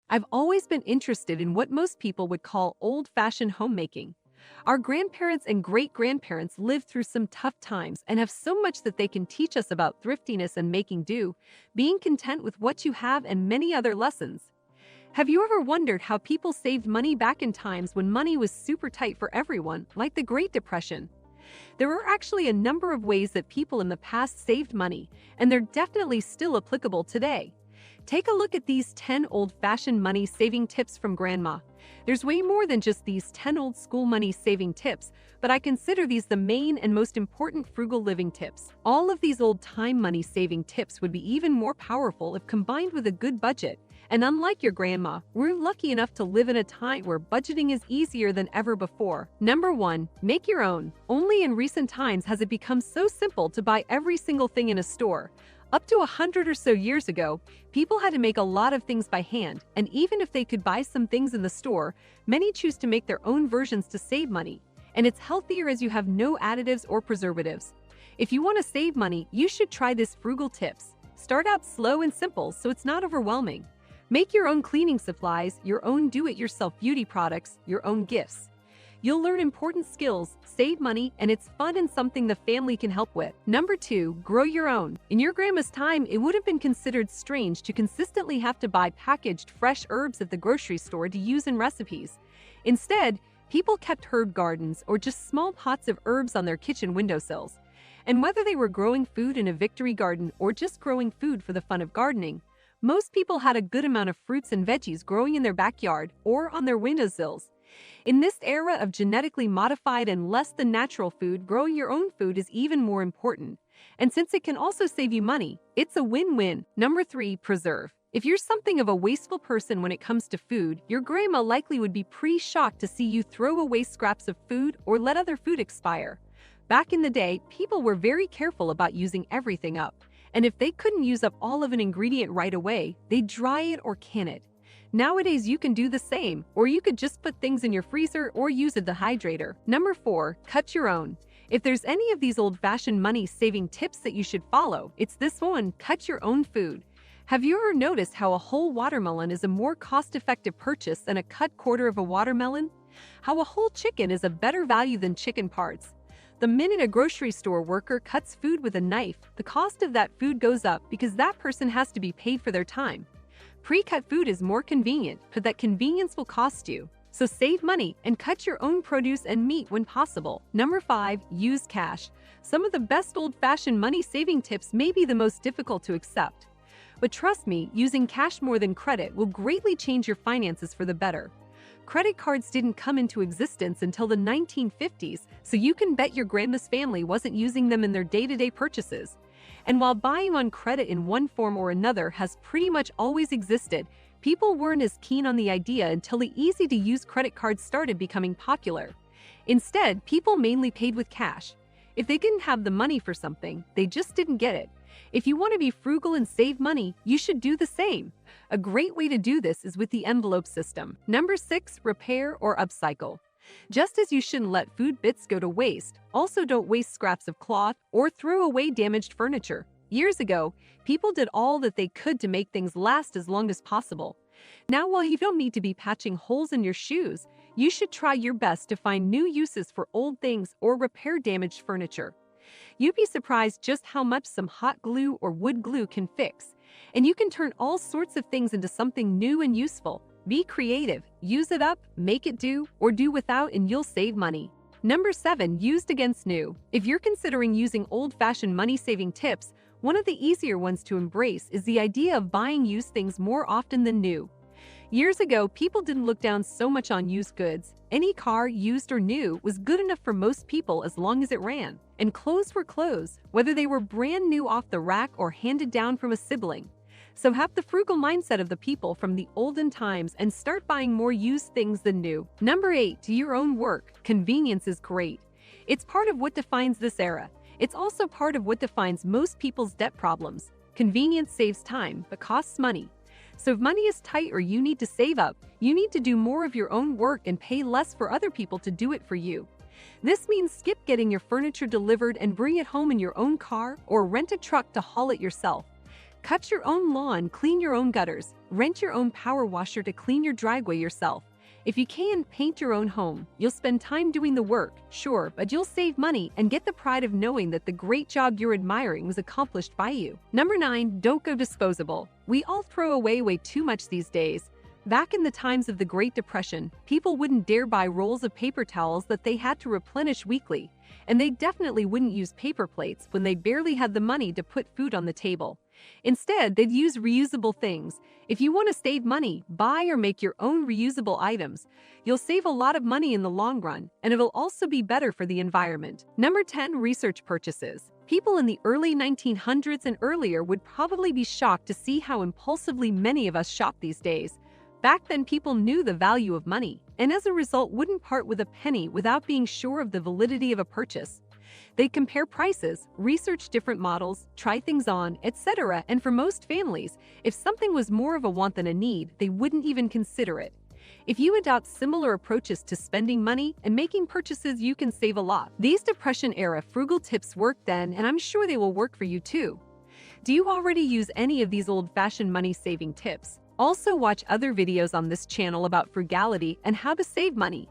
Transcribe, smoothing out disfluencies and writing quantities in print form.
I've always been interested in what most people would call old-fashioned homemaking. Our grandparents and great-grandparents lived through some tough times and have so much that they can teach us about thriftiness and making do, being content with what you have, and many other lessons. Have you ever wondered how people saved money back in times when money was super tight for everyone, like the Great Depression? There are actually a number of ways that people in the past saved money, and they're definitely still applicable today. Take a look at these 10 old-fashioned money-saving tips from Grandma. There's way more than just these 10 old-school money-saving tips, but I consider these the main and most important frugal living tips. All of these old-time money-saving tips would be even more powerful if combined with a good budget. And unlike your grandma, we're lucky enough to live in a time where budgeting is easier than ever before. Number 1. Make your own. Only in recent times has it become so simple to buy every single thing in a store. Up to 100 or so years ago, people had to make a lot of things by hand, and even if they could buy some things in the store, many choose to make their own versions to save money. And it's healthier as you have no additives or preservatives. If you want to save money, you should try this frugal tips. Start out slow and simple so it's not overwhelming. Make your own cleaning supplies, your own do-it-yourself beauty products, your own gifts. You'll learn important skills, save money, and it's fun and something the family can help with. Number 2. Grow your own. In your grandma's time, it would have been considered strange to consistently have to buy packaged fresh herbs at the grocery store to use in recipes. Instead, people kept herb gardens or just small pots of herbs on their kitchen windowsills. And whether they were growing food in a victory garden or just growing food for the fun of gardening, most people had a good amount of fruits and veggies growing in their backyard or on their windowsills. In this era of genetically modified and less than natural food, growing your own food is even more important. And since it can also save you money, it's a win-win. Number 3. Preserve. If you're something of a wasteful person when it comes to food, your grandma likely would be pretty shocked to see you throw away scraps of food or let other food expire. Back in the day, people were very careful about using everything up. And if they couldn't use up all of an ingredient right away, they'd dry it or can it. Nowadays, you can do the same, or you could just put things in your freezer or use a dehydrator. Number 4. Cut your own. If there's any of these old-fashioned money-saving tips that you should follow, it's this one: cut your own food. Have you ever noticed how a whole watermelon is a more cost-effective purchase than a cut quarter of a watermelon? How a whole chicken is a better value than chicken parts? The minute a grocery store worker cuts food with a knife, the cost of that food goes up because that person has to be paid for their time. Pre-cut food is more convenient, but that convenience will cost you. So save money and cut your own produce and meat when possible. Number 5. Use cash. Some of the best old-fashioned money-saving tips may be the most difficult to accept. But trust me, using cash more than credit will greatly change your finances for the better. Credit cards didn't come into existence until the 1950s, so you can bet your grandma's family wasn't using them in their day-to-day purchases. And while buying on credit in one form or another has pretty much always existed, people weren't as keen on the idea until the easy-to-use credit cards started becoming popular. Instead, people mainly paid with cash. If they didn't have the money for something, they just didn't get it. If you want to be frugal and save money, you should do the same. A great way to do this is with the envelope system. Number 6. Repair or upcycle. Just as you shouldn't let food bits go to waste, also don't waste scraps of cloth or throw away damaged furniture. Years ago, people did all that they could to make things last as long as possible. Now, while you don't need to be patching holes in your shoes, you should try your best to find new uses for old things or repair damaged furniture. You'd be surprised just how much some hot glue or wood glue can fix. And you can turn all sorts of things into something new and useful. Be creative, use it up, make it do, or do without, and you'll save money. Number 7. Used against new. If you're considering using old-fashioned money-saving tips, one of the easier ones to embrace is the idea of buying used things more often than new. Years ago, people didn't look down so much on used goods. Any car, used or new, was good enough for most people as long as it ran. And clothes were clothes, whether they were brand new off the rack or handed down from a sibling. So have the frugal mindset of the people from the olden times and start buying more used things than new. Number 8. Do your own work. Convenience is great. It's part of what defines this era. It's also part of what defines most people's debt problems. Convenience saves time, but costs money. So if money is tight or you need to save up, you need to do more of your own work and pay less for other people to do it for you. This means skip getting your furniture delivered and bring it home in your own car or rent a truck to haul it yourself. Cut your own lawn, clean your own gutters, rent your own power washer to clean your driveway yourself. If you can, paint your own home. You'll spend time doing the work, sure, but you'll save money and get the pride of knowing that the great job you're admiring was accomplished by you. Number 9, don't go disposable. We all throw away way too much these days. Back in the times of the Great Depression, people wouldn't dare buy rolls of paper towels that they had to replenish weekly, and they definitely wouldn't use paper plates when they barely had the money to put food on the table. Instead, they'd use reusable things. If you want to save money, buy or make your own reusable items. You'll save a lot of money in the long run, and it'll also be better for the environment. Number 10, research purchases. People in the early 1900s and earlier would probably be shocked to see how impulsively many of us shop these days. Back then, people knew the value of money, and as a result wouldn't part with a penny without being sure of the validity of a purchase. They'd compare prices, research different models, try things on, etc. And for most families, if something was more of a want than a need, they wouldn't even consider it. If you adopt similar approaches to spending money and making purchases, you can save a lot. These Depression-era frugal tips worked then, and I'm sure they will work for you too. Do you already use any of these old-fashioned money-saving tips? Also watch other videos on this channel about frugality and how to save money.